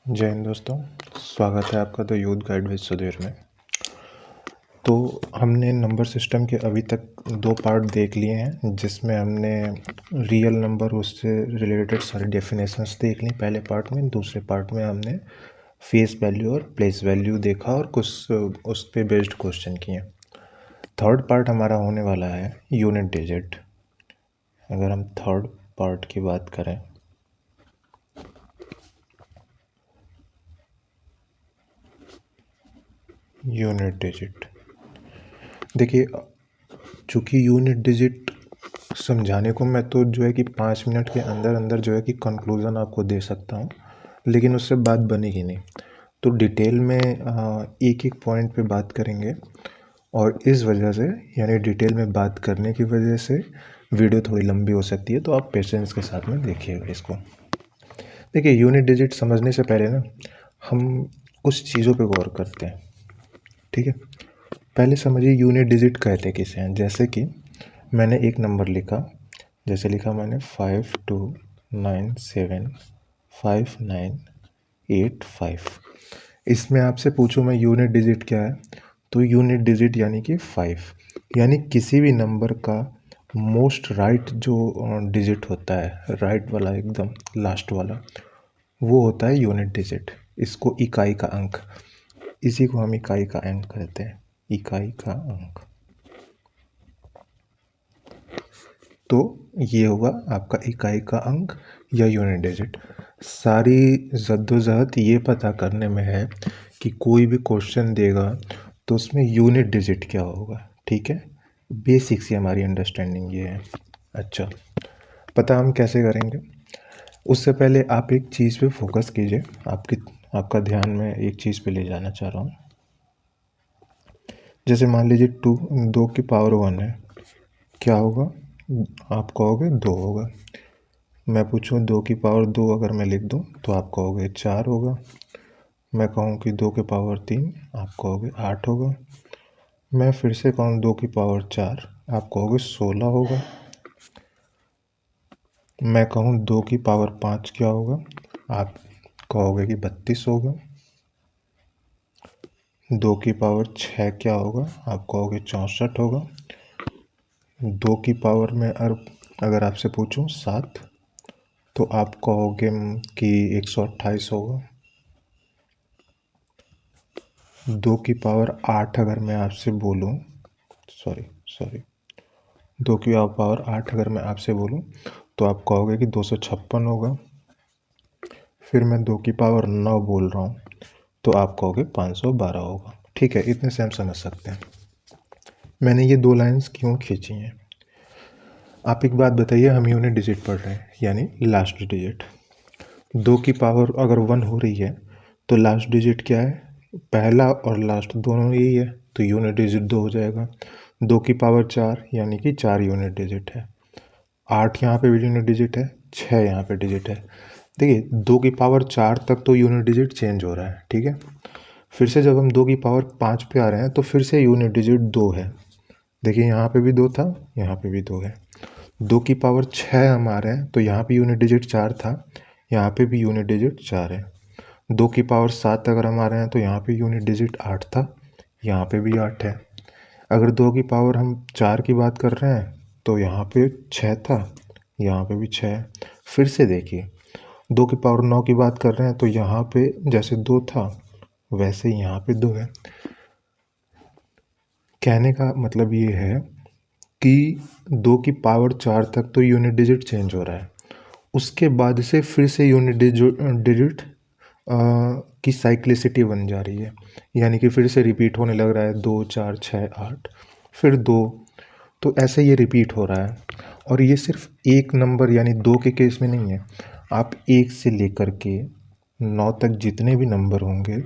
जय हिंद दोस्तों, स्वागत है आपका the youth guide with Sudhir में। तो हमने नंबर सिस्टम के अभी तक 2 पार्ट देख लिए हैं, जिसमें हमने रियल नंबर उससे रिलेटेड सारी डेफिनेशंस देख ली पहले पार्ट में। दूसरे पार्ट में हमने फेस वैल्यू और प्लेस वैल्यू देखा और कुछ उस पे बेस्ड क्वेश्चन किए। थर्ड पार्ट हमारा होने वाला है यूनिट डिजिट। अगर हम थर्ड पार्ट की बात करें, यूनिट डिजिट, देखिए चूँकि यूनिट डिजिट समझाने को मैं तो जो है कि 5 मिनट के अंदर अंदर जो है कि कंक्लूज़न आपको दे सकता हूँ, लेकिन उससे बात बनेगी नहीं। तो डिटेल में एक एक पॉइंट पे बात करेंगे, और इस वजह से यानी डिटेल में बात करने की वजह से वीडियो थोड़ी लंबी हो सकती है, तो आप पेशेंस के साथ में देखिएगा इसको। देखिए यूनिट डिजिट समझने से पहले ना हम कुछ चीज़ों पे गौर करते हैं, ठीक है। पहले समझिए यूनिट डिजिट कहते किसे हैं। जैसे कि मैंने एक नंबर लिखा, जैसे लिखा मैंने 52975985। इसमें आपसे पूछूं मैं यूनिट डिजिट क्या है, तो यूनिट डिजिट यानी कि 5, यानी किसी भी नंबर का मोस्ट राइट जो डिजिट होता है, राइट वाला एकदम लास्ट वाला, वो होता है यूनिट डिजिट। इसको इकाई का अंक, इसी को हम इकाई का अंक कहते हैं, इकाई का अंक। तो ये होगा आपका इकाई का अंक या यूनिट डिजिट। सारी जद्दोजहद ये पता करने में है कि कोई भी क्वेश्चन देगा तो उसमें यूनिट डिजिट क्या होगा, ठीक है। बेसिक सी हमारी अंडरस्टैंडिंग ये है। अच्छा, पता हम कैसे करेंगे, उससे पहले आप एक चीज़ पे फोकस कीजिए। आपका ध्यान मैं एक चीज़ पे ले जाना चाह रहा हूँ। जैसे मान लीजिए 2 की पावर 1 है, क्या होगा, आप कहोगे 2 होगा। मैं पूछूं 2 की पावर 2 अगर मैं लिख दूं तो आप कहोगे 4 होगा। मैं कहूं कि 2 की पावर 3, आप कहोगे 8 होगा। मैं फिर से कहूं 2 की पावर 4, आप कहोगे 16 होगा। मैं कहूं 2 की पावर 5 क्या होगा, आप कहोगे कि 32 होगा। 2 की पावर 6 क्या होगा, आप कहोगे 64 होगा। 2 की पावर में अगर आपसे पूछूं 7, तो आप कहोगे कि 128 होगा। 2 की पावर 8 अगर मैं आपसे बोलूं, सॉरी 2 की पावर 8 अगर मैं आपसे बोलूं तो आप कहोगे कि 256 होगा। फिर मैं 2 की पावर 9 बोल रहा हूं तो आप कहोगे 512 होगा। ठीक है, इतने से हम समझ सकते हैं मैंने ये 2 लाइंस क्यों खींची हैं। आप एक बात बताइए, हम यूनिट डिजिट पढ़ रहे हैं यानी लास्ट डिजिट। 2 की पावर अगर 1 हो रही है तो लास्ट डिजिट क्या है, पहला और लास्ट दोनों यही है, तो यूनिट डिजिट 2 हो जाएगा। 2 की पावर 4 यानी कि 4 यूनिट डिजिट है। 8 यहाँ पे भी यूनिट डिजिट है, 6 यहाँ पे डिजिट है। देखिए 2 की पावर 4 तक तो यूनिट डिजिट चेंज हो रहा है, ठीक है। फिर से जब हम 2 की पावर 5 पे आ रहे हैं तो फिर से यूनिट डिजिट 2 है। देखिए यहाँ पे भी 2 था, यहाँ पे भी 2 है। 2 की पावर 6 हम आ रहे हैं तो यहाँ पे यूनिट डिजिट 4 था, यहाँ पे भी यूनिट डिजिट 4 है। 2 की पावर 7 अगर हम आ रहे हैं तो यहाँ पे यूनिट डिजिट 8 था, यहाँ पे भी 8 है। अगर 2 की पावर हम 4 की बात कर रहे हैं तो यहाँ पे 6 था, यहाँ पे भी 6 है। फिर से देखिए 2 की पावर 9 की बात कर रहे हैं तो यहाँ पे जैसे 2 था वैसे ही यहाँ पे 2 है। कहने का मतलब ये है कि 2 की पावर 4 तक तो यूनिट डिजिट चेंज हो रहा है, उसके बाद से फिर से यूनिट डिजिट की साइक्लिसिटी बन जा रही है, यानी कि फिर से रिपीट होने लग रहा है 2 4 6 8 फिर 2, तो ऐसे ये रिपीट हो रहा है। और ये सिर्फ एक नंबर यानी 2 के केस में नहीं है, आप 1 से लेकर के 9 तक जितने भी नंबर होंगे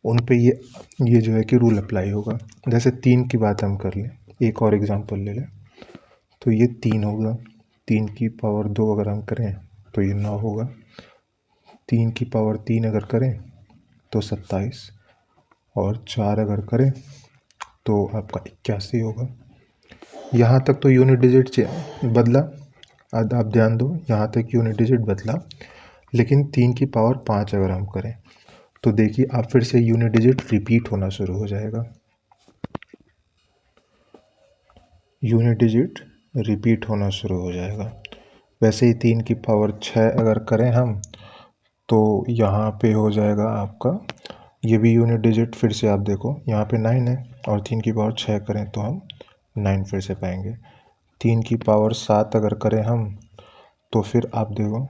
उन पे ये जो है कि रूल अप्लाई होगा। जैसे 3 की बात हम कर लें, एक और एग्जांपल ले लें, तो ये 3 होगा। 3 की पावर 2 अगर हम करें तो ये 9 होगा। 3 की पावर 3 अगर करें तो 27, और 4 अगर करें तो आपका 81 होगा। यहाँ तक तो यूनिट डिजिट बदला, आप ध्यान दो, यहाँ तक यूनिट डिजिट बदला। लेकिन 3 की पावर 5 अगर हम करें तो देखिए आप फिर से यूनिट डिजिट रिपीट होना शुरू हो जाएगा, यूनिट डिजिट रिपीट होना शुरू हो जाएगा। वैसे ही 3 की पावर 6 अगर करें हम तो यहाँ पे हो जाएगा आपका, ये भी यूनिट डिजिट फिर से आप देखो यहाँ पे 9 है और 3 की पावर 6 करें तो हम 9 फिर से पाएंगे। 3 की पावर 7 अगर करें हम तो फिर आप देखो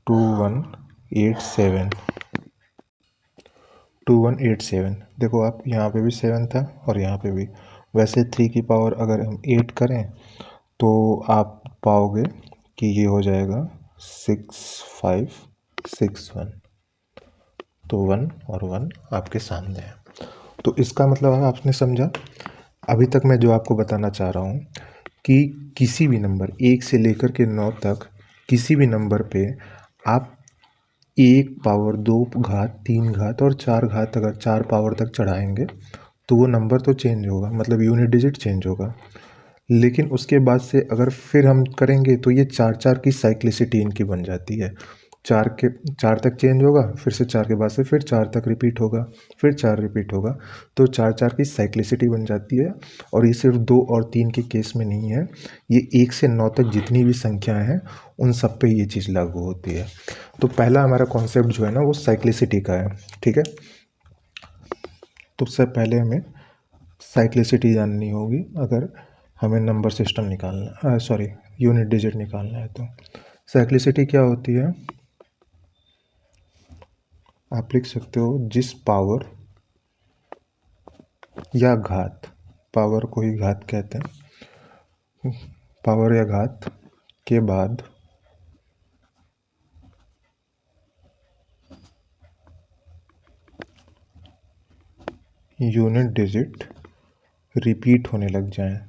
2187, 2187 देखो आप, यहाँ पे भी 7 था और यहाँ पे भी। वैसे 3 की पावर अगर हम 8 करें तो आप पाओगे कि ये हो जाएगा 6561। तो 1 और 1 आपके सामने है। तो इसका मतलब आपने समझा। अभी तक मैं जो आपको बताना चाह रहा हूँ कि किसी भी नंबर 1 से लेकर के 9 तक किसी भी नंबर पे आप 1 पावर 2 घात 3 घात और 4 घात अगर 4 पावर तक चढ़ाएंगे तो वो नंबर तो चेंज होगा, मतलब यूनिट डिजिट चेंज होगा। लेकिन उसके बाद से अगर फिर हम करेंगे तो ये 4 की साइक्लिसिटी इनकी बन जाती है। 4 तक चेंज होगा, फिर से 4 के बाद से फिर 4 तक रिपीट होगा, फिर 4 रिपीट होगा। तो 4 की साइक्लिसिटी बन जाती है। और ये सिर्फ 2 और 3 के केस में नहीं है, ये 1 से 9 तक जितनी भी संख्याएं हैं उन सब पे ये चीज़ लागू होती है। तो पहला हमारा कॉन्सेप्ट जो है ना वो साइक्लिसिटी का है, ठीक है। तो उससे पहले हमें साइक्लिसिटी जाननी होगी अगर हमें नंबर सिस्टम निकालना, सॉरी यूनिट डिजिट निकालना है। तो साइक्लिसिटी क्या होती है, आप लिख सकते हो जिस पावर या घात, पावर को ही घात कहते हैं, पावर या घात के बाद यूनिट डिजिट रिपीट होने लग जाएं,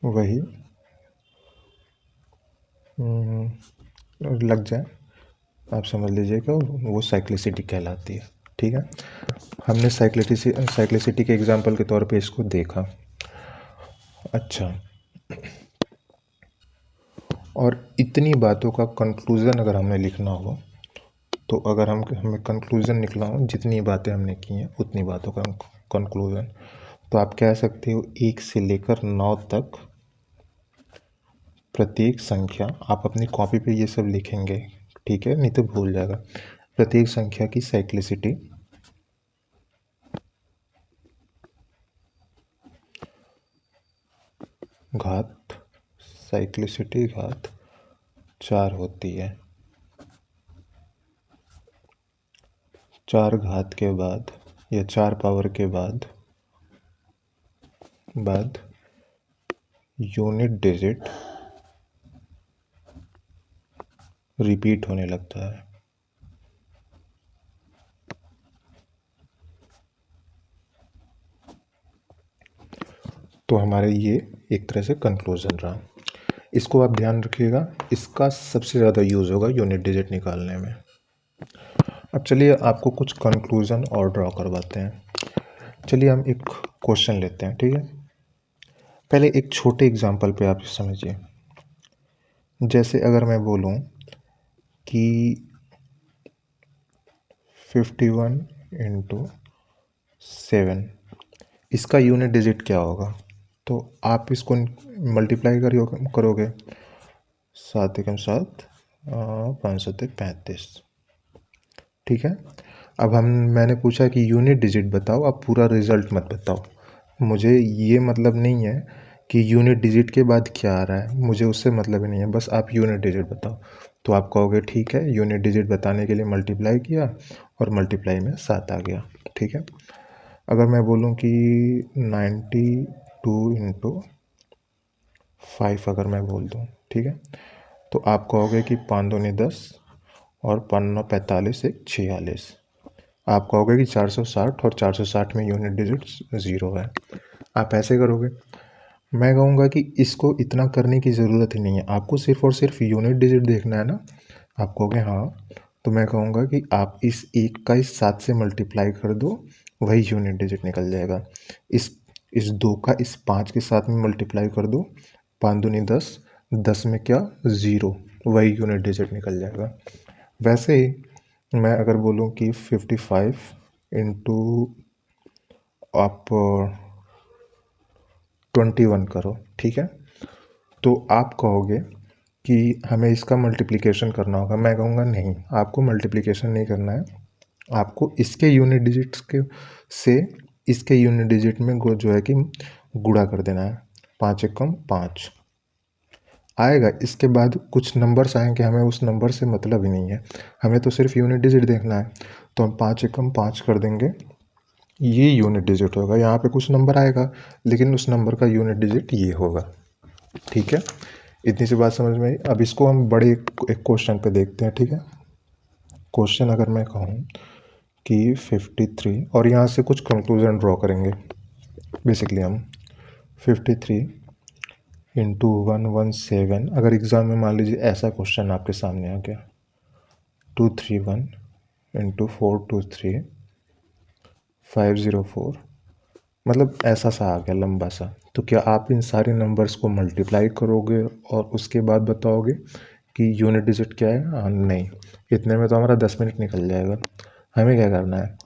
वही लग जाए, आप समझ लीजिएगा वो साइक्लिसिटी कहलाती है, ठीक है। हमने साइक्लिसिटी के एग्जांपल के तौर पे इसको देखा। अच्छा, और इतनी बातों का कंक्लूज़न अगर हमें लिखना हो तो अगर हमें कंक्लूज़न निकला हो, जितनी बातें हमने की हैं उतनी बातों का कंक्लूज़न, तो आप कह सकते हो 1 से लेकर 9 तक प्रत्येक संख्या, आप अपनी कॉपी पे ये सब लिखेंगे, ठीक है, नहीं तो भूल जाएगा। प्रत्येक संख्या की साइक्लिसिटी घात, साइक्लिसिटी घात 4 होती है। 4 घात के बाद या 4 पावर के बाद यूनिट डिजिट रिपीट होने लगता है। तो हमारे ये एक तरह से कंक्लूजन रहा। इसको आप ध्यान रखिएगा, इसका सबसे ज़्यादा यूज़ होगा यूनिट डिजिट निकालने में। अब चलिए आपको कुछ कंक्लूजन और ड्रॉ करवाते हैं। चलिए हम एक क्वेश्चन लेते हैं, ठीक है। पहले एक छोटे एग्जांपल पे आप समझिए। जैसे अगर मैं बोलूं कि 51 इंटू 7, इसका यूनिट डिजिट क्या होगा, तो आप इसको मल्टीप्लाई करोगे, 7 एकम 7, 5 सत्ते 35, ठीक है। अब मैंने पूछा कि यूनिट डिजिट बताओ, आप पूरा रिजल्ट मत बताओ, मुझे ये मतलब नहीं है कि यूनिट डिजिट के बाद क्या आ रहा है, मुझे उससे मतलब ही नहीं है, बस आप यूनिट डिजिट बताओ। तो आप कहोगे ठीक है, यूनिट डिजिट बताने के लिए मल्टीप्लाई किया और मल्टीप्लाई में 7 आ गया, ठीक है। अगर मैं बोलूँ कि 92 इंटू 5 अगर मैं बोल दूँ, ठीक है, तो आप कहोगे कि 5 दूनी 10 और 5 9 45 एक 46। आप कहोगे कि 460 और 460 में यूनिट डिजिट 0 है। आप ऐसे करोगे। मैं कहूँगा कि इसको इतना करने की ज़रूरत ही नहीं है, आपको सिर्फ और सिर्फ यूनिट डिजिट देखना है ना। आप कहोगे हाँ, तो मैं कहूँगा कि आप इस 1 का इस 7 से मल्टीप्लाई कर दो, वही यूनिट डिजिट निकल जाएगा। इस इस 2 का इस 5 के साथ में मल्टीप्लाई कर दो, 5 दूनी 10, 10 में क्या 0, वही यूनिट डिजिट निकल जाएगा। वैसे ही मैं अगर बोलूँ कि 55 इंटू आप 21 करो, ठीक है, तो आप कहोगे कि हमें इसका मल्टीप्लिकेशन करना होगा। मैं कहूँगा नहीं, आपको मल्टीप्लिकेशन नहीं करना है, आपको इसके यूनिट डिजिट्स के से इसके यूनिट डिजिट में जो है कि गुणा कर देना है। 5 एकम 5 आएगा, इसके बाद कुछ नंबर्स आएंगे, हमें उस नंबर से मतलब ही नहीं है, हमें तो सिर्फ यूनिट डिजिट देखना है। तो हम 5 एकम 5 कर देंगे, ये यूनिट डिजिट होगा। यहाँ पे कुछ नंबर आएगा लेकिन उस नंबर का यूनिट डिजिट ये होगा, ठीक है। इतनी सी बात समझ में आई। अब इसको हम बड़े एक क्वेश्चन पे देखते हैं, ठीक है। क्वेश्चन अगर मैं कहूँ कि 53, और यहाँ से कुछ कंक्लूजन ड्रॉ करेंगे। बेसिकली हम 53 इंटू 117, अगर एग्ज़ाम में मान लीजिए ऐसा क्वेश्चन आपके सामने आ गया, 231 इंटू 423 504, मतलब ऐसा सा आ गया लंबा सा, तो क्या आप इन सारे नंबर्स को मल्टीप्लाई करोगे और उसके बाद बताओगे कि यूनिट डिजिट क्या है? हाँ, नहीं, इतने में तो हमारा 10 मिनट निकल जाएगा। हमें क्या करना है,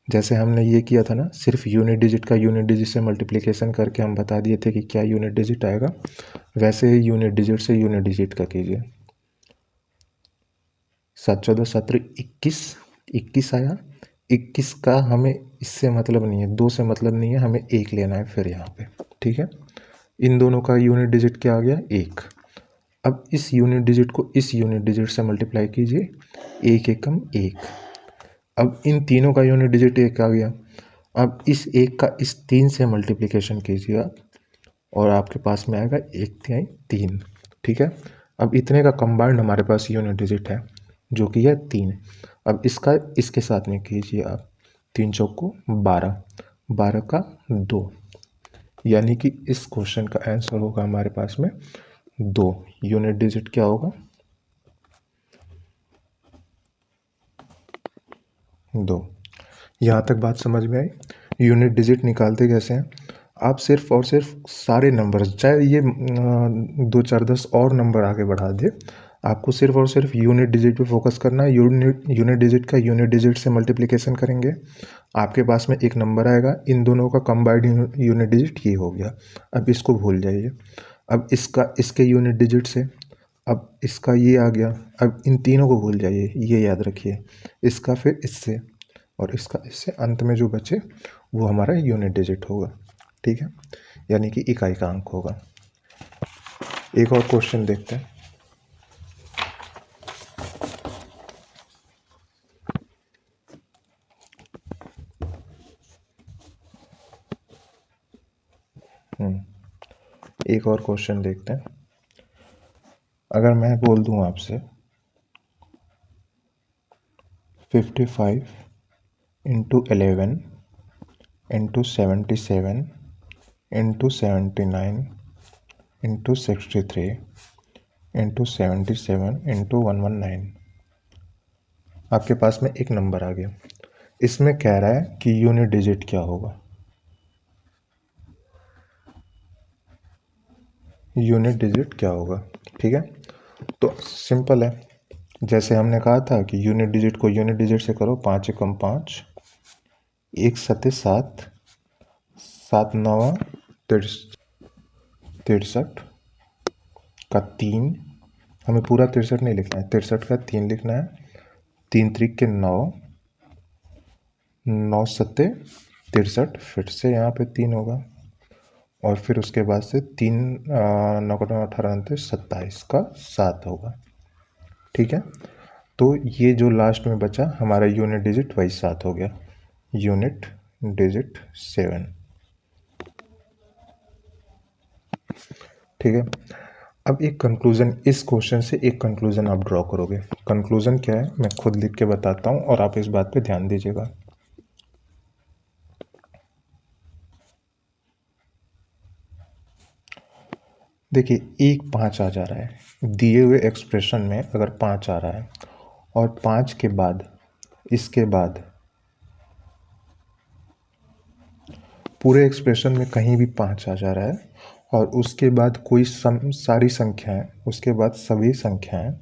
जैसे हमने ये किया था ना, सिर्फ यूनिट डिजिट का यूनिट डिजिट से मल्टीप्लिकेशन करके हम बता दिए थे कि क्या यूनिट डिजिट आएगा, वैसे ही यूनिट डिजिट से यूनिट डिजिट का कीजिए। 7 14 17 21, 21 आया। 21 का हमें इससे मतलब नहीं है, 2 से मतलब नहीं है, हमें 1 लेना है फिर यहाँ पे, ठीक है। इन दोनों का यूनिट डिजिट क्या आ गया? 1। अब इस यूनिट डिजिट को इस यूनिट डिजिट से मल्टीप्लाई कीजिए, 1 एकम 1। अब इन तीनों का यूनिट डिजिट 1 आ गया। अब इस 1 का इस 3 से मल्टीप्लिकेशन कीजिए आप, और आपके पास में आएगा 1 तिहाई 3, ठीक है। अब इतने का कंबाइंड हमारे पास यूनिट डिजिट है जो कि है 3। अब इसका इसके साथ में कीजिए आप, 3 चौको 12, 12 का 2, यानी कि इस क्वेश्चन का आंसर होगा हमारे पास में 2। यूनिट डिजिट क्या होगा? 2। यहाँ तक बात समझ में आई। यूनिट डिजिट निकालते कैसे हैं? आप सिर्फ और सिर्फ सारे नंबर्स, चाहे ये 2 4 10 और नंबर आगे बढ़ा दे, आपको सिर्फ और सिर्फ यूनिट डिजिट पे फोकस करना है। यूनिट डिजिट का यूनिट डिजिट से मल्टीप्लिकेशन करेंगे, आपके पास में एक नंबर आएगा, इन दोनों का कंबाइंड यूनिट डिजिट ये हो गया। अब इसको भूल जाइए। अब इसका इसके यूनिट डिजिट से, अब इसका ये आ गया, अब इन तीनों को भूल जाइए, ये याद रखिए। इसका फिर इससे, और इसका इससे, अंत में जो बचे वो हमारा यूनिट डिजिट होगा, ठीक है, यानी कि इकाई का अंक होगा। एक और क्वेश्चन देखते हैं। एक और क्वेश्चन देखते हैं। अगर मैं बोल दूं आपसे 55 into 11 into 77 into 79 into 63 into 77 into 119, आपके पास में एक नंबर आ गया। इसमें कह रहा है कि यूनिट डिजिट क्या होगा। यूनिट डिजिट क्या होगा, ठीक है। तो सिंपल है, जैसे हमने कहा था कि यूनिट डिजिट को यूनिट डिजिट से करो, 5 एकम 5, 1 सते 7, 7 नवा 63 का 3, हमें पूरा 63 नहीं लिखना है, 63 का 3 लिखना है। 3 त्रिक के 9, 9 सत्ते 63, फिर से यहाँ पे 3 होगा, और फिर उसके बाद से 3 9 का 18 27 का 7 होगा, ठीक है। तो ये जो लास्ट में बचा हमारा यूनिट डिजिट वही 7 हो गया, यूनिट डिजिट 7, ठीक है। अब एक कंक्लूजन, इस क्वेश्चन से एक कंक्लूजन आप ड्रॉ करोगे। कंक्लूजन क्या है मैं खुद लिख के बताता हूँ और आप इस बात पे ध्यान दीजिएगा। देखिए, एक 5 आ जा रहा है दिए हुए एक्सप्रेशन में, अगर 5 आ रहा है और 5 के बाद इसके बाद पूरे एक्सप्रेशन में कहीं भी 5 आ जा रहा है और उसके बाद कोई सारी संख्याएं, उसके बाद सभी संख्याएं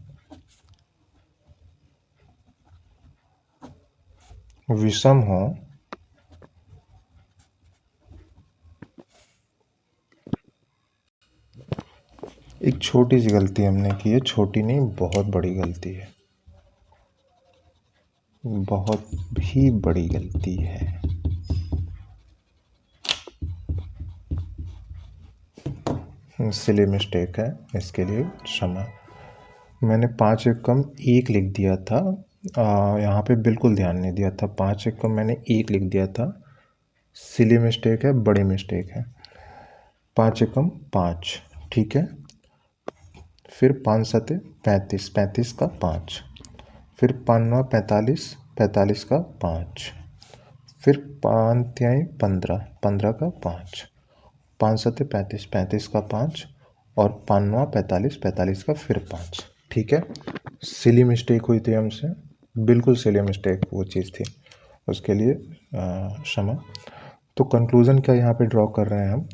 विषम हो एक छोटी सी गलती हमने की है, छोटी नहीं बहुत बड़ी गलती है, बहुत ही बड़ी गलती है। सिली मिस्टेक है, इसके लिए क्षमा। मैंने 5 एकम 1 लिख दिया था, यहाँ पे बिल्कुल ध्यान नहीं दिया था। 5 एकम मैंने 1 लिख दिया था, सिली मिस्टेक है, बड़ी मिस्टेक है। 5 एकम 5, ठीक है। फिर 5 सते 35, 35 का 5। फिर 5 नौ 45, 45 का 5। फिर 5 तिहाई 15, 15 का 5। 5 सते 35, 35 का 5 और 5 नौ 45, 45 का फिर 5, ठीक है। सिली मिस्टेक हुई थी हमसे, बिल्कुल सिली मिस्टेक वो चीज़ थी, उसके लिए क्षमा। तो कंक्लूज़न क्या यहाँ पे ड्रॉ कर रहे हैं हम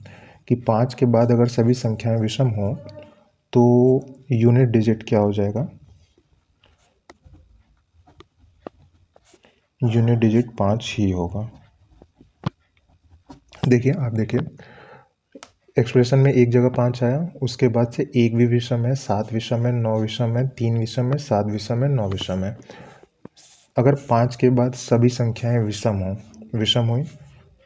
कि 5 के बाद अगर सभी संख्याएं विषम हो तो यूनिट डिजिट क्या हो जाएगा, यूनिट डिजिट 5 ही होगा। देखिए आप देखिए एक्सप्रेशन में एक जगह 5 आया, उसके बाद से 1 भी विषम है, 7 विषम है, 9 विषम है, 3 विषम है, 7 विषम है, 9 विषम है। अगर 5 के बाद सभी संख्याएं विषम हुई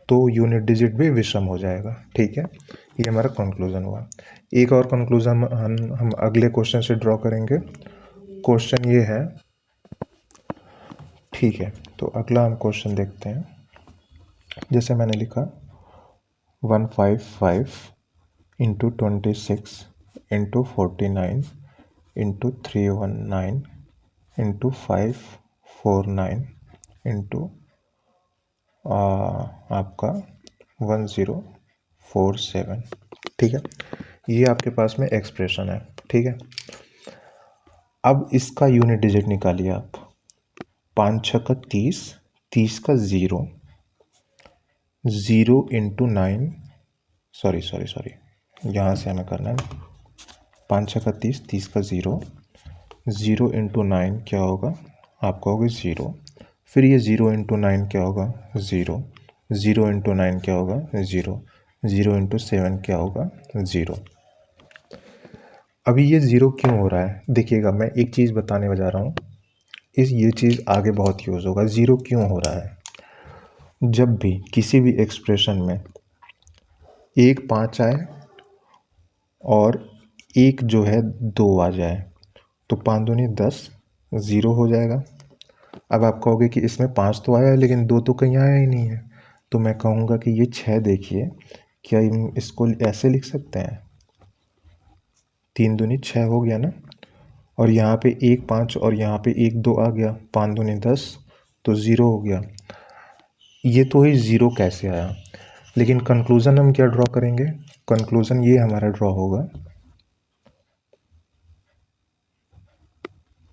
तो यूनिट डिजिट भी विषम हो जाएगा, ठीक है। ये हमारा कंक्लूजन हुआ। एक और कंक्लूजन हम अगले क्वेश्चन से ड्रॉ करेंगे। क्वेश्चन ये है, ठीक है। तो अगला हम क्वेश्चन देखते हैं। जैसे मैंने लिखा 155 into 26 into 49 into 319 into 549 into आपका 1047, ठीक है। ये आपके पास में एक्सप्रेशन है, ठीक है। अब इसका यूनिट डिजिट निकालिए आप। 5 छः का 30, 30 का 0, 0 इंटू 9, सॉरी यहाँ से हमें करना है ना। 5 छः का 30, 30 का 0, 0 इंटू 9 क्या होगा, आपका होगा 0। फिर ये 0 इंटू 9 क्या होगा, 0, 0 इंटू 9 क्या होगा, 0, 0 इंटू 7 क्या होगा, 0। अभी ये 0 क्यों हो रहा है, देखिएगा मैं एक चीज़ बताने जा रहा हूँ, ये चीज़ आगे बहुत यूज़ होगा। 0 क्यों हो रहा है, जब भी किसी भी एक्सप्रेशन में एक 5 आए और एक जो है 2 आ जाए तो 5 दूनी 10, 0 हो जाएगा। अब आप कहोगे कि इसमें 5 तो आया है लेकिन 2 तो कहीं आया ही नहीं है, तो मैं कहूँगा कि ये 6 देखिए, क्या इसको ऐसे लिख सकते हैं, 3 दूनी 6 हो गया ना। और यहाँ पे 1 5 और यहाँ पे 1 2 आ गया, 5 दूनी 10 तो 0 हो गया। ये तो ही 0 कैसे आया, लेकिन कंक्लूज़न हम क्या ड्रॉ करेंगे, कंक्लूज़न ये हमारा ड्रॉ होगा,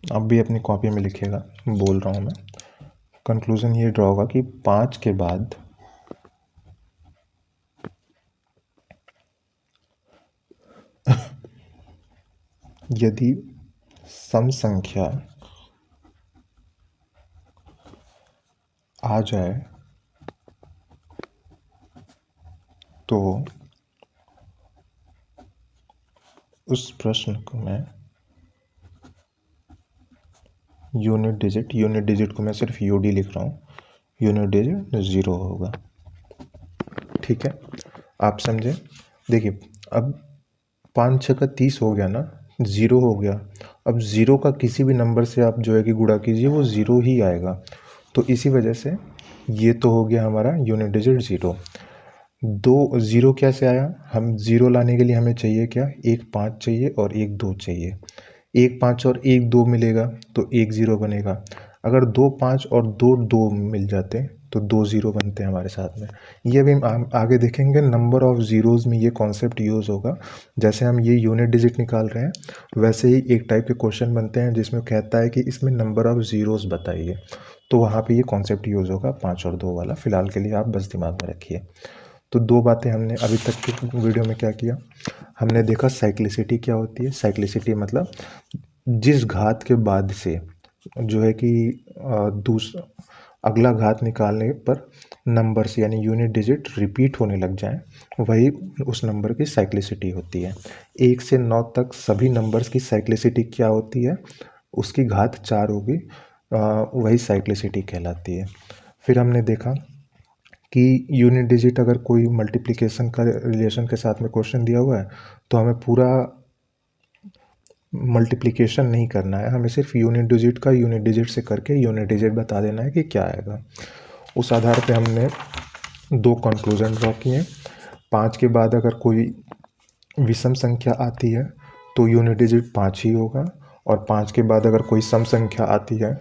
आप भी अपनी कॉपी में लिखिएगा, बोल रहा हूँ मैं। कंक्लूज़न ये ड्रॉ होगा कि 5 के बाद यदि सम संख्या आ जाए तो उस प्रश्न को मैं यूनिट डिजिट को मैं सिर्फ यूडी लिख रहा हूँ, यूनिट डिजिट 0 होगा, ठीक है। आप समझे, देखिए अब 5 छः का 30 हो गया ना, 0 हो गया। अब 0 का किसी भी नंबर से आप जो है कि गुणा कीजिए वो 0 ही आएगा, तो इसी वजह से ये तो हो गया हमारा यूनिट डिजिट 0। 0 कैसे आया, हम 0 लाने के लिए हमें चाहिए क्या, एक 5 चाहिए और एक 2 चाहिए। एक 5 और एक 2 मिलेगा तो एक 0 बनेगा। अगर 2 5 और 2 2 मिल जाते तो 2 0 बनते हैं हमारे साथ में। ये भी हम आगे देखेंगे, नंबर ऑफ ज़ीरोज़ में ये कॉन्सेप्ट यूज़ होगा। जैसे हम ये यूनिट डिजिट निकाल रहे हैं वैसे ही एक टाइप के क्वेश्चन बनते हैं जिसमें कहता है कि इसमें नंबर ऑफ ज़ीरोज़ बताइए, तो वहाँ पे ये कॉन्सेप्ट यूज़ होगा 5 और 2 वाला। फ़िलहाल के लिए आप बस दिमाग में रखिए। तो दो बातें हमने अभी तक के वीडियो में क्या किया, हमने देखा साइक्लिसिटी क्या होती है। साइक्लिसिटी मतलब जिस घात के बाद से जो है कि अगला घात निकालने पर नंबर्स यानी यूनिट डिजिट रिपीट होने लग जाएं, वही उस नंबर की साइक्लिसिटी होती है। 1 से 9 तक सभी नंबर्स की साइक्लिसिटी क्या होती है, उसकी घात 4 होगी, वही साइक्लिसिटी कहलाती है। फिर हमने देखा कि यूनिट डिजिट अगर कोई मल्टीप्लिकेशन का रिलेशन के साथ में क्वेश्चन दिया हुआ है तो हमें पूरा मल्टीप्लिकेशन नहीं करना है, हमें सिर्फ यूनिट डिजिट का यूनिट डिजिट से करके यूनिट डिजिट बता देना है कि क्या आएगा। उस आधार पे हमने दो कंक्लूजन ड्रॉ किए। 5 के बाद अगर कोई विषम संख्या आती है तो यूनिट डिजिट 5 ही होगा, और 5 के बाद अगर कोई सम संख्या आती है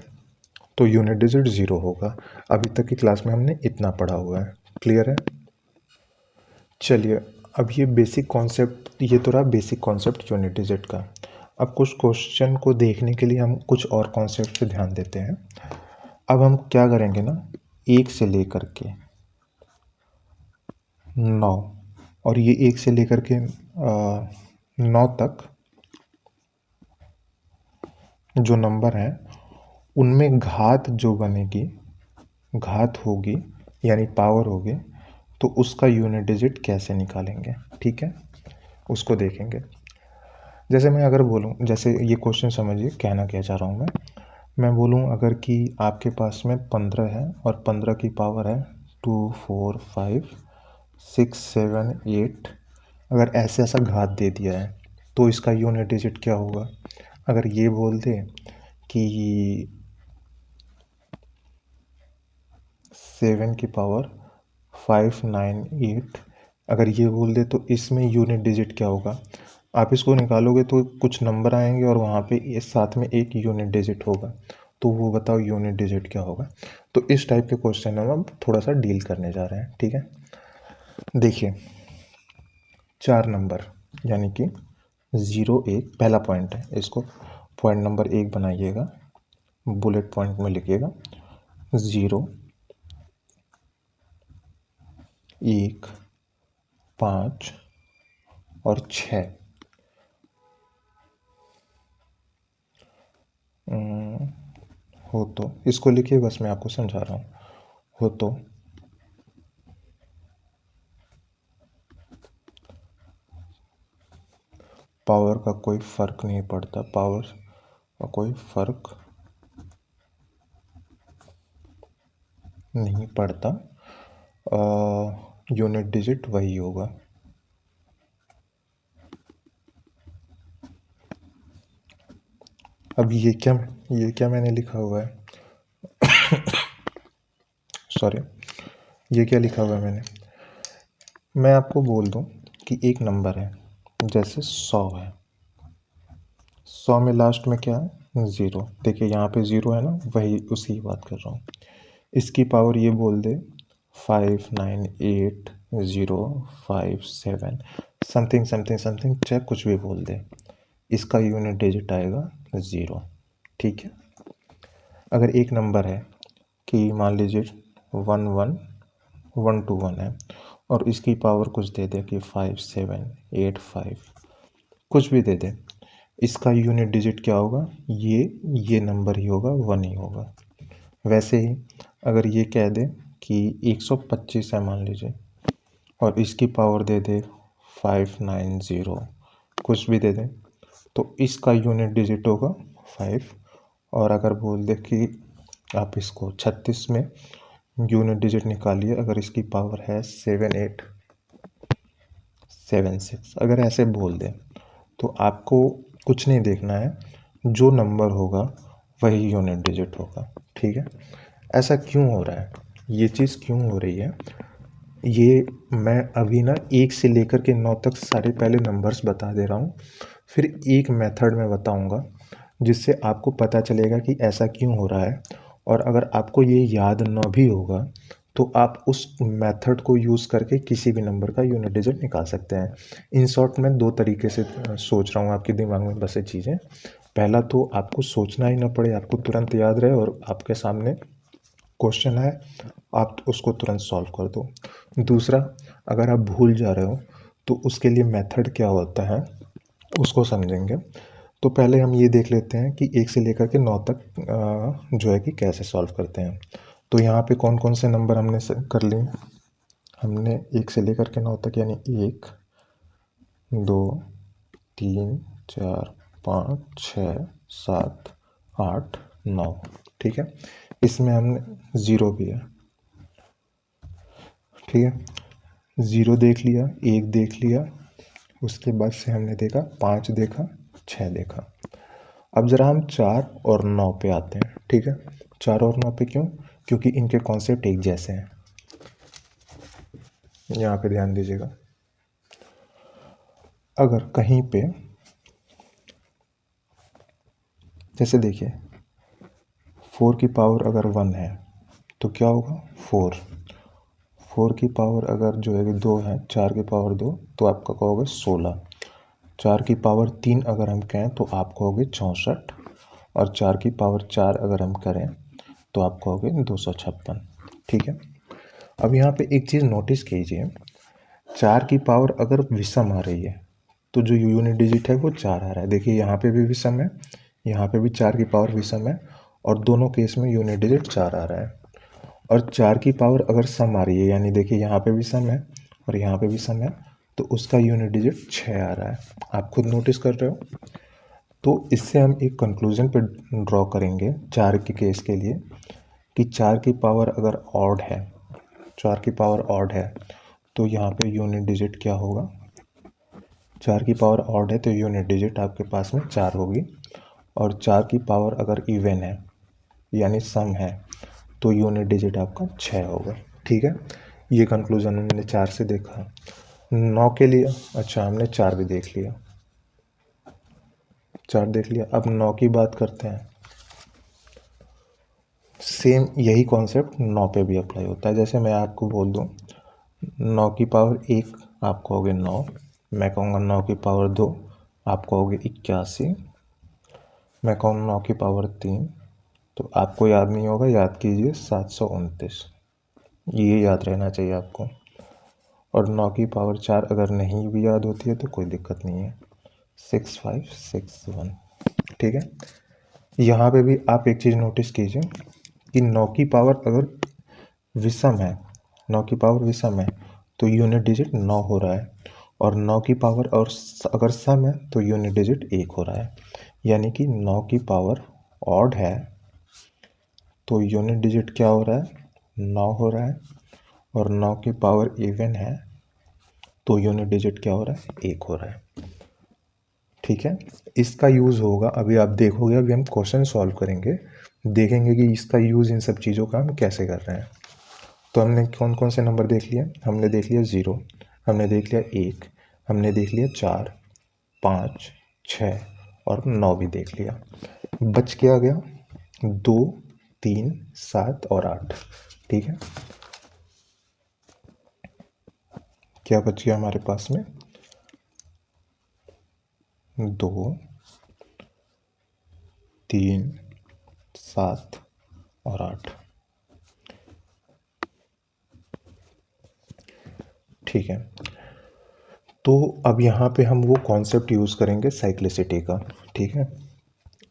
तो यूनिट डिजिट 0 होगा। अभी तक की क्लास में हमने इतना पढ़ा हुआ है, क्लियर है। चलिए, अब ये बेसिक कॉन्सेप्ट, ये तो रहा बेसिक कॉन्सेप्ट यूनिट डिजिट का। अब कुछ क्वेश्चन को देखने के लिए हम कुछ और कॉन्सेप्ट पे ध्यान देते हैं। अब हम क्या करेंगे ना, 1 से लेकर के 9, और ये 1 से लेकर के 9 तक जो नंबर हैं उनमें घात जो बनेगी, घात होगी यानी पावर होगी, तो उसका यूनिट डिजिट कैसे निकालेंगे, ठीक है, उसको देखेंगे। जैसे मैं अगर बोलूँ, जैसे ये क्वेश्चन समझिए कहना क्या चाह रहा हूँ मैं बोलूँ अगर कि आपके पास में 15 है और 15 की पावर है 2 4 5 6 7 8, अगर ऐसे ऐसा घात दे दिया है तो इसका यूनिट डिजिट क्या होगा। अगर ये बोल दे कि 7 की पावर 5 9 8, अगर ये बोल दे तो इसमें यूनिट डिजिट क्या होगा। आप इसको निकालोगे तो कुछ नंबर आएंगे और वहाँ पे इस साथ में एक यूनिट डिजिट होगा, तो वो बताओ यूनिट डिजिट क्या होगा। तो इस टाइप के क्वेश्चन हम अब थोड़ा सा डील करने जा रहे हैं, ठीक है। देखिए 4 नंबर यानी कि 0 1 पहला पॉइंट है, इसको पॉइंट नंबर 1 बनाइएगा, बुलेट पॉइंट में लिखिएगा 0 1 5 और 6। हो तो इसको लिखिए, बस मैं आपको समझा रहा हूँ। हो तो पावर का कोई फर्क नहीं पड़ता, पावर का कोई फर्क नहीं पड़ता, यूनिट डिजिट वही होगा। अब ये क्या मैंने लिखा हुआ है, सॉरी, ये क्या लिखा हुआ है मैं आपको बोल दूं कि एक नंबर है, जैसे 100 है, 100 में लास्ट में क्या है 0, देखिए यहाँ पे 0 है ना, वही उसी की बात कर रहा हूँ। इसकी पावर ये बोल दे 5 9 8 0 5 7 समथिंग समथिंग समथिंग, चाहे कुछ भी बोल दे, इसका यूनिट डिजिट आएगा 0, ठीक है। अगर एक नंबर है कि मान लीजिए 1 1 1 2 1 है और इसकी पावर कुछ दे दे कि 5 7 8 5, कुछ भी दे दे, इसका यूनिट डिजिट क्या होगा, ये नंबर ही होगा, 1 ही होगा। वैसे ही अगर ये कह दे कि 125 है मान लीजिए और इसकी पावर दे दे 5 9 0, कुछ भी दे दे, तो इसका यूनिट डिजिट होगा 5। और अगर बोल दे कि आप इसको 36 में यूनिट डिजिट निकालिए, अगर इसकी पावर है 7 8 7 6, अगर ऐसे बोल दे तो आपको कुछ नहीं देखना है, जो नंबर होगा वही यूनिट डिजिट होगा, ठीक है। ऐसा क्यों हो रहा है, ये चीज़ क्यों हो रही है, ये मैं अभी ना 1 से लेकर के 9 तक सारे पहले नंबर्स बता दे रहा हूँ, फिर एक मेथड में बताऊँगा जिससे आपको पता चलेगा कि ऐसा क्यों हो रहा है। और अगर आपको ये याद ना भी होगा तो आप उस मेथड को यूज़ करके किसी भी नंबर का यूनिट डिजिट निकाल सकते हैं। इन शॉर्ट मैं दो तरीके से सोच रहा हूँ आपके दिमाग में बसे चीज़ें। पहला तो आपको सोचना ही ना पड़े, आपको तुरंत याद रहे और आपके सामने क्वेश्चन है, आप उसको तुरंत सॉल्व कर दो। दूसरा, अगर आप भूल जा रहे हो तो उसके लिए मेथड क्या होता है उसको समझेंगे। तो पहले हम ये देख लेते हैं कि 1 से लेकर के 9 तक जो है कि कैसे सॉल्व करते हैं। तो यहाँ पे कौन कौन से नंबर हमने कर लिए, हमने 1 से लेकर के 9 तक यानी 1 2 3 4 5 6 7 8 9, ठीक है। इसमें हमने 0 भी है, ठीक है। 0 देख लिया, 1 देख लिया, उसके बाद से हमने देखा 5 देखा, 6 देखा। अब ज़रा हम 4 और 9 पे आते हैं, ठीक है। 4 और 9 पे क्यों, क्योंकि इनके कॉन्सेप्ट एक जैसे हैं। यहाँ पे ध्यान दीजिएगा, अगर कहीं पे जैसे देखिए 4 की पावर अगर 1 है तो क्या होगा 4 की पावर अगर जो है 2 है, 4 की पावर 2 तो आपका कहोगे 16। 4 की पावर 3 अगर हम कहें तो आप कहोगे 64, और 4 की पावर 4 अगर हम करें तो आप कहोगे 256, ठीक है। अब यहाँ पे एक चीज़ नोटिस कीजिए, 4 की पावर अगर विषम आ रही है तो जो यूनिट डिजिट है वो 4 आ रहा है। देखिए यहाँ पे भी विषम है, यहाँ पे भी 4 की पावर विषम है, और दोनों केस में यूनिट डिजिट 4 आ रहा है। और 4 की पावर अगर सम आ रही है, यानी देखिए यहाँ पे भी सम है और यहाँ पे भी सम है, तो उसका यूनिट डिजिट 6 आ रहा है। आप खुद नोटिस कर रहे हो। तो इससे हम एक कंक्लूजन पे ड्रॉ करेंगे 4 के केस के लिए, कि 4 की पावर अगर ऑड है, 4 की पावर ऑड है तो यहाँ पे यूनिट डिजिट क्या होगा, 4 की पावर ऑड है तो यूनिट डिजिट आपके पास में 4 होगी। और 4 की पावर अगर इवन है यानी सम है तो यूनिट डिजिट आपका 6 होगा, ठीक है। ये कंक्लूजन हमने 4 से देखा। 9 के लिए अच्छा हमने 4 भी देख लिया, 4 देख लिया। अब 9 की बात करते हैं। सेम यही कॉन्सेप्ट 9 पे भी अप्लाई होता है। जैसे मैं आपको बोल दूँ 9 की पावर 1 आप कहोगे 9, मैं कहूँगा 9 की पावर 2 आप कहोगे 81, मैं कहूँ 9 की पावर 3 तो आपको याद नहीं होगा, याद कीजिए 729, ये याद रहना चाहिए आपको। और 9 की पावर 4 अगर नहीं भी याद होती है तो कोई दिक्कत नहीं है, 6561, ठीक है। यहाँ पे भी आप एक चीज़ नोटिस कीजिए कि 9 की पावर अगर विषम है, 9 की पावर विषम है तो यूनिट डिजिट 9 हो रहा है, और 9 की पावर और अगर सम है तो यूनिट डिजिट 1 हो रहा है। यानी कि 9 की पावर ऑड है तो यूनिट डिजिट क्या हो रहा है 9 हो रहा है, और 9 की पावर इवन है तो यूनिट डिजिट क्या हो रहा है 1 हो रहा है, ठीक है। इसका यूज़ होगा, अभी आप देखोगे, अभी हम क्वेश्चन सॉल्व करेंगे, देखेंगे कि इसका यूज़ इन सब चीज़ों का हम कैसे कर रहे हैं। तो हमने कौन कौन से नंबर देख लिए, हमने देख लिया 0, हमने देख लिया 1, हमने देख लिया 4 5 6 और 9 भी देख लिया। बच क्या गया 2 3 7 और 8, ठीक है। क्या बच गया हमारे पास में 2 3 7 और 8, ठीक है। तो अब यहाँ पे हम वो कॉन्सेप्ट यूज़ करेंगे साइक्लिसिटी का, ठीक है।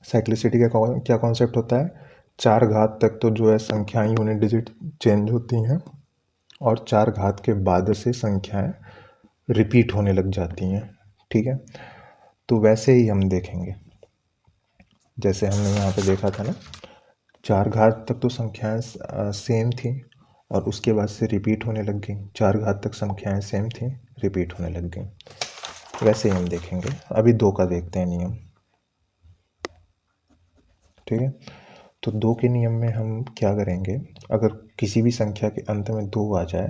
साइक्लिसिटी का क्या कॉन्सेप्ट होता है, 4 घात तक तो जो है संख्याएं यूनिट डिजिट चेंज होती हैं, और 4 घात के बाद से संख्याएं रिपीट होने लग जाती हैं, ठीक है। तो वैसे ही हम देखेंगे, जैसे हमने यहाँ पे देखा था ना, 4 घात तक तो संख्याएं सेम थी और उसके बाद से रिपीट होने लग गई, 4 घात तक संख्याएं सेम थी, रिपीट होने लग गई। वैसे ही हम देखेंगे। अभी 2 का देखते हैं नियम, ठीक है। तो 2 के नियम में हम क्या करेंगे, अगर किसी भी संख्या के अंत में 2 आ जाए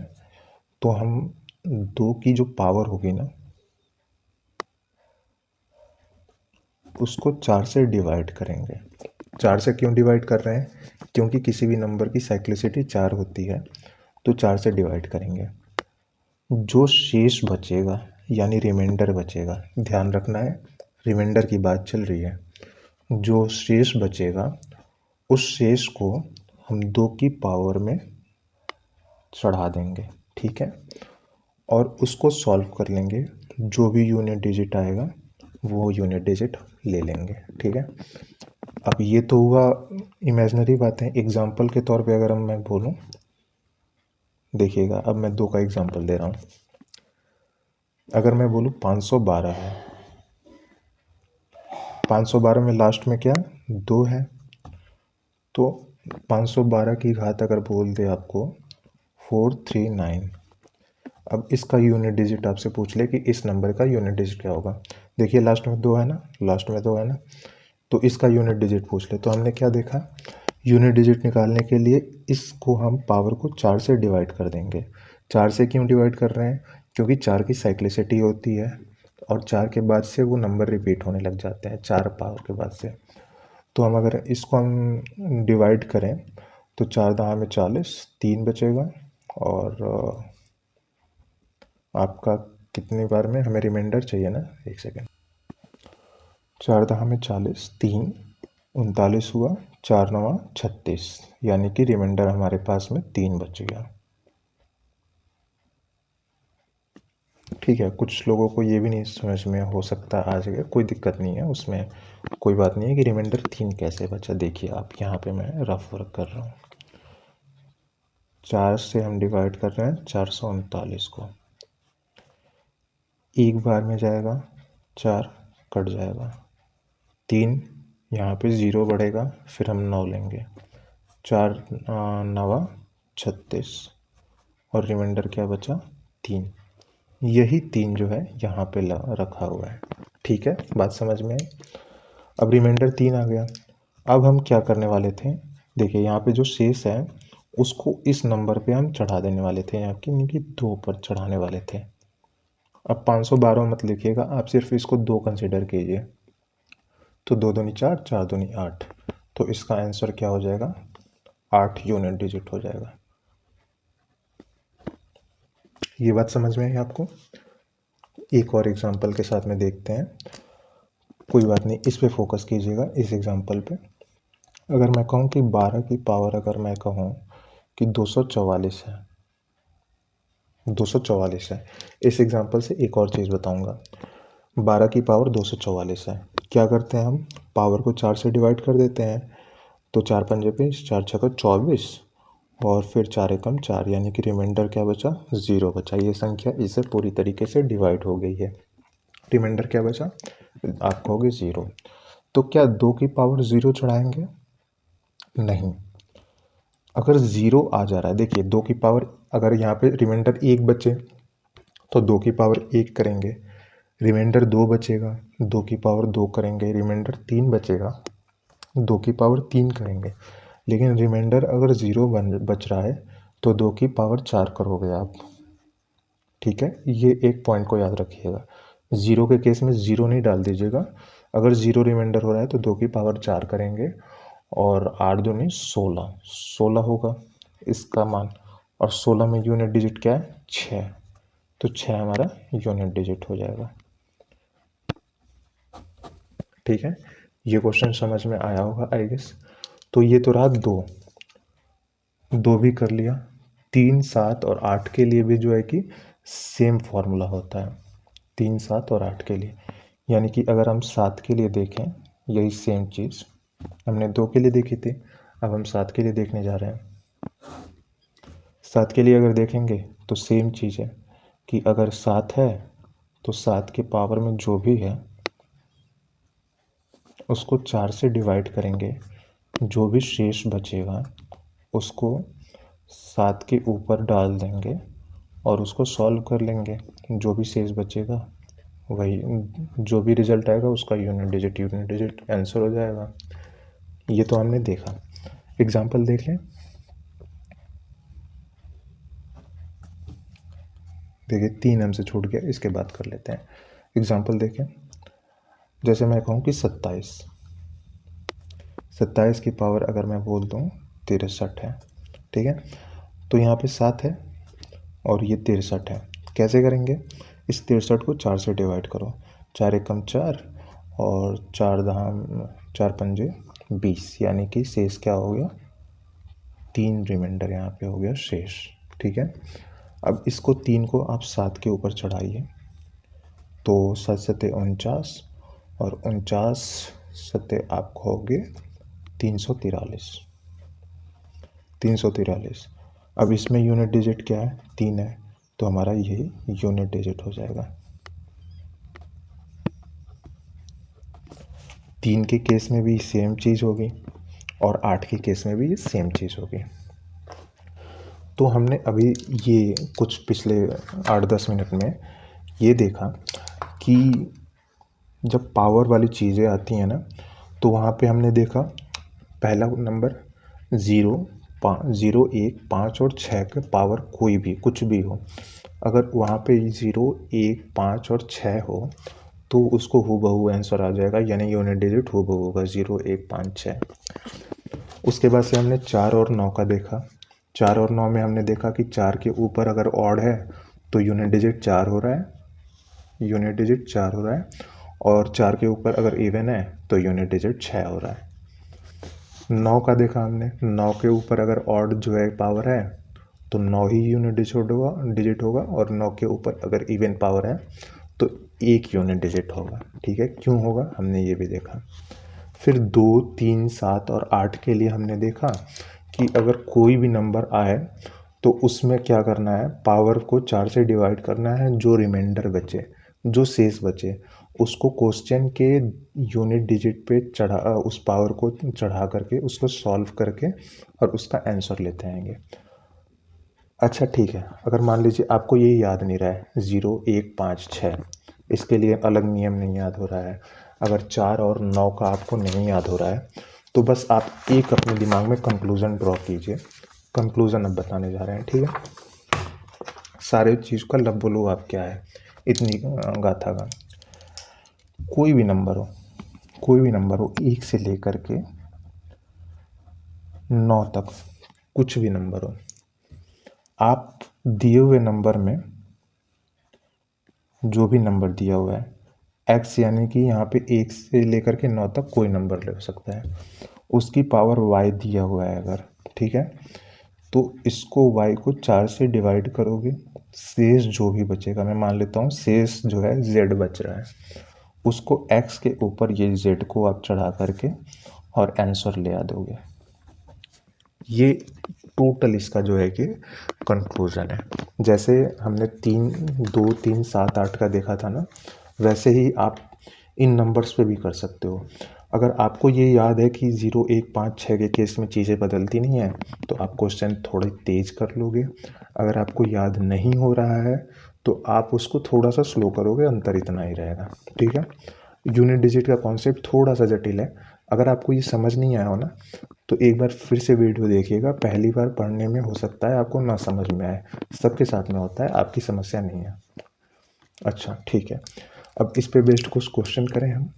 तो हम 2 की जो पावर होगी ना उसको 4 से डिवाइड करेंगे। 4 से क्यों डिवाइड कर रहे हैं, क्योंकि किसी भी नंबर की साइक्लिसिटी 4 होती है, तो 4 से डिवाइड करेंगे। जो शेष बचेगा यानी रिमाइंडर बचेगा, ध्यान रखना है रिमाइंडर की बात चल रही है, जो शेष बचेगा उस शेष को हम 2 की पावर में चढ़ा देंगे, ठीक है। और उसको सॉल्व कर लेंगे, जो भी यूनिट डिजिट आएगा वो यूनिट डिजिट ले लेंगे। ठीक है, अब ये तो हुआ इमेजिनरी बातें। एग्जाम्पल के तौर पे अगर मैं बोलूँ, देखिएगा अब मैं 2 का एग्जाम्पल दे रहा हूँ। अगर मैं बोलूँ 512 है, 512 में लास्ट में क्या 2 है, तो 512 की घात अगर बोल दे आपको 439, अब इसका यूनिट डिजिट आपसे पूछ ले कि इस नंबर का यूनिट डिजिट क्या होगा। देखिए लास्ट में 2 है ना, लास्ट में 2 है ना, तो इसका यूनिट डिजिट पूछ ले। तो हमने क्या देखा, यूनिट डिजिट निकालने के लिए इसको हम पावर को 4 से डिवाइड कर देंगे। 4 से क्यों डिवाइड कर रहे हैं, क्योंकि 4 की साइक्लिसिटी होती है और 4 के बाद से वो नंबर रिपीट होने लग जाते हैं 4 पावर के बाद से। तो हम अगर इसको हम डिवाइड करें तो 4 दहा में 40, 3 बचेगा, और आपका कितनी बार में हमें रिमाइंडर चाहिए ना, 1 सेकेंड। 4 दहा में 40, 3 39 हुआ, 4 नवा 36, यानी कि रिमाइंडर हमारे पास में 3 बच गया। ठीक है, कुछ लोगों को ये भी नहीं समझ में हो सकता आ जाएगा, कोई दिक्कत नहीं है उसमें, कोई बात नहीं है कि रिमाइंडर 3 कैसे बचा। देखिए आप यहाँ पे मैं रफ वर्क कर रहा हूँ, 4 से हम डिवाइड कर रहे हैं 439 को, एक बार में जाएगा 4 कट जाएगा, 3 यहाँ पे 0 बढ़ेगा, फिर हम 9 लेंगे, 4 नवा 36, और रिमाइंडर क्या बचा 3। यही 3 जो है यहाँ पे रखा हुआ है। ठीक है, बात समझ में आई। अब रिमाइंडर 3 आ गया, अब हम क्या करने वाले थे, देखिए यहाँ पे जो शेष है उसको इस नंबर पे हम चढ़ा देने वाले थे, यहाँ की 2 पर चढ़ाने वाले थे। अब 512 मत लिखिएगा, आप सिर्फ इसको 2 कंसिडर कीजिए, तो 2 दूनी 4, 4 दूनी 8, तो इसका आंसर क्या हो जाएगा, 8 यूनिट डिजिट हो जाएगा। ये बात समझ में आई आपको। एक और एग्जांपल के साथ में देखते हैं, कोई बात नहीं, इस पे फोकस कीजिएगा, इस एग्जांपल पे। अगर मैं कहूँ कि 12 की पावर, अगर मैं कहूँ कि 244 है, 244 है, इस एग्जांपल से एक और चीज़ बताऊंगा। 12 की पावर 244 है, क्या करते हैं हम, पावर को 4 से डिवाइड कर देते हैं, तो 4 पंजे 20, 4 छक्का 24, और फिर 4 एकम 4, यानी कि रिमाइंडर क्या बचा, 0 बचा। ये संख्या इससे पूरी तरीके से डिवाइड हो गई है, रिमाइंडर क्या बचा, आप कहोगे 0। तो क्या 2 की पावर 0 चढ़ाएंगे, नहीं। अगर 0 आ जा रहा है, देखिए 2 की पावर, अगर यहाँ पे रिमाइंडर 1 बचे तो 2 की पावर 1 करेंगे, रिमाइंडर 2 बचेगा, 2 की पावर 2 करेंगे, रिमाइंडर 3 बचेगा, 2 की पावर 3 करेंगे। लेकिन रिमाइंडर अगर 0 बच रहा है तो 2 की पावर 4 करोगे आप। ठीक है, ये एक पॉइंट को याद रखिएगा, 0 के केस में 0 नहीं डाल दीजिएगा। अगर 0 रिमाइंडर हो रहा है तो 2 की पावर 4 करेंगे, और 8 दूनी 16, 16 होगा इसका मान, और 16 में यूनिट डिजिट क्या है, 6, तो 6 हमारा यूनिट डिजिट हो जाएगा। ठीक है, ये क्वेश्चन समझ में आया होगा आई गेस। तो ये तो रहा 2 भी कर लिया, 3, 7 और 8 के लिए भी जो है कि सेम फॉर्मूला होता है, 3, 7 और 8 के लिए। यानी कि अगर हम 7 के लिए देखें, यही सेम चीज़ हमने 2 के लिए देखी थी, अब हम 7 के लिए देखने जा रहे हैं। 7 के लिए अगर देखेंगे तो सेम चीज़ है कि अगर 7 है तो 7 के पावर में जो भी है उसको 4 से डिवाइड करेंगे, जो भी शेष बचेगा उसको 7 के ऊपर डाल देंगे और उसको सॉल्व कर लेंगे, जो भी शेष बचेगा वही, जो भी रिजल्ट आएगा उसका यूनिट डिजिट आंसर हो जाएगा। ये तो हमने देखा। एग्जाम्पल देख लें, देखिए 3 हमसे छूट गया, इसके बाद कर लेते हैं। एग्जाम्पल देखें, जैसे मैं कहूँ कि 27 की पावर अगर मैं बोल दूँ 63 है, ठीक है, तो यहाँ पे 7 है और ये 63 है। कैसे करेंगे, इस 63 को 4 से डिवाइड करो, 4 एकम 4, और 4 दहा 4 पंजे 20, यानी कि शेष क्या हो गया, 3 रिमाइंडर यहाँ पे हो गया शेष। ठीक है, अब इसको 3 को आप 7 के ऊपर चढ़ाइए तो 7 सत्ते 49 और 49 सत्ते आप खोगे 343। अब इसमें यूनिट डिजिट क्या है, 3 है, तो हमारा यही यूनिट डिजिट हो जाएगा। 3 के केस में भी सेम चीज़ होगी और 8 के केस में भी सेम चीज़ होगी। तो हमने अभी ये कुछ पिछले 8-10 मिनट में ये देखा कि जब पावर वाली चीज़ें आती हैं ना, तो वहाँ पे हमने देखा पहला नंबर 0, 1, 5 और 6 के पावर कोई भी कुछ भी हो, अगर वहाँ पे 0, 1, 5 और 6 हो तो उसको हूबहू आंसर आ जाएगा, यानी यूनिट डिजिट हूबहू होगा 0, 1, 5, 6। उसके बाद से हमने 4 और 9 का देखा। 4 और 9 में हमने देखा कि 4 के ऊपर अगर ऑड है तो यूनिट डिजिट 4 हो रहा है, और 4 के ऊपर अगर इवन है तो यूनिट डिजिट 6 हो रहा है। 9 का देखा हमने, 9 के ऊपर अगर ऑड जो है पावर है तो 9 ही यूनिट डिजिट होगा, और 9 के ऊपर अगर इवन पावर है तो 1 यूनिट डिजिट होगा। ठीक है, क्यों होगा हमने ये भी देखा। फिर 2, 3, 7 और 8 के लिए हमने देखा कि अगर कोई भी नंबर आए तो उसमें क्या करना है, पावर को 4 से डिवाइड करना है, जो रिमाइंडर बचे, जो शेष बचे उसको क्वेश्चन के यूनिट डिजिट पे उस पावर को चढ़ा करके उसको सॉल्व करके और उसका आंसर लेते आएंगे। अच्छा ठीक है, अगर मान लीजिए आपको ये याद नहीं रहा है 0, 1, 5, 6, इसके लिए अलग नियम नहीं याद हो रहा है। अगर 4 और 9 का आपको नहीं याद हो रहा है तो बस आप एक अपने दिमाग में कंक्लूज़न ड्रॉ कीजिए। कंक्लूज़न अब बताने जा रहे हैं, ठीक है। सारे चीज़ का लब बोलो आप क्या है, इतनी गाथा का। कोई भी नंबर हो 1 से लेकर के 9 तक, कुछ भी नंबर हो, आप दिए हुए नंबर में जो भी नंबर दिया हुआ है x, यानी कि यहाँ पे 1 से लेकर के 9 तक कोई नंबर ले सकता है, उसकी पावर y दिया हुआ है अगर, ठीक है, तो इसको y को 4 से डिवाइड करोगे, शेष जो भी बचेगा, मैं मान लेता हूँ शेष जो है z बच रहा है, उसको x के ऊपर ये z को आप चढ़ा करके और आंसर ले आ दोगे। ये टोटल इसका जो है कि कंक्लूजन है। जैसे हमने 2, 3, 7, 8 का देखा था ना, वैसे ही आप इन नंबर्स पे भी कर सकते हो। अगर आपको ये याद है कि 0, 1, 5, 6 के केस में चीज़ें बदलती नहीं हैं तो आप क्वेश्चन थोड़े तेज कर लोगे। अगर आपको याद नहीं हो रहा है तो आप उसको थोड़ा सा स्लो करोगे, अंतर इतना ही रहेगा, ठीक है। यूनिट डिजिट का कॉन्सेप्ट थोड़ा सा जटिल है। अगर आपको ये समझ नहीं आया हो ना तो एक बार फिर से वीडियो देखिएगा, पहली बार पढ़ने में हो सकता है आपको ना समझ में आए, सबके साथ में होता है, आपकी समस्या नहीं है। अच्छा ठीक है, अब इस पे बेस्ड कुछ क्वेश्चन करें हम।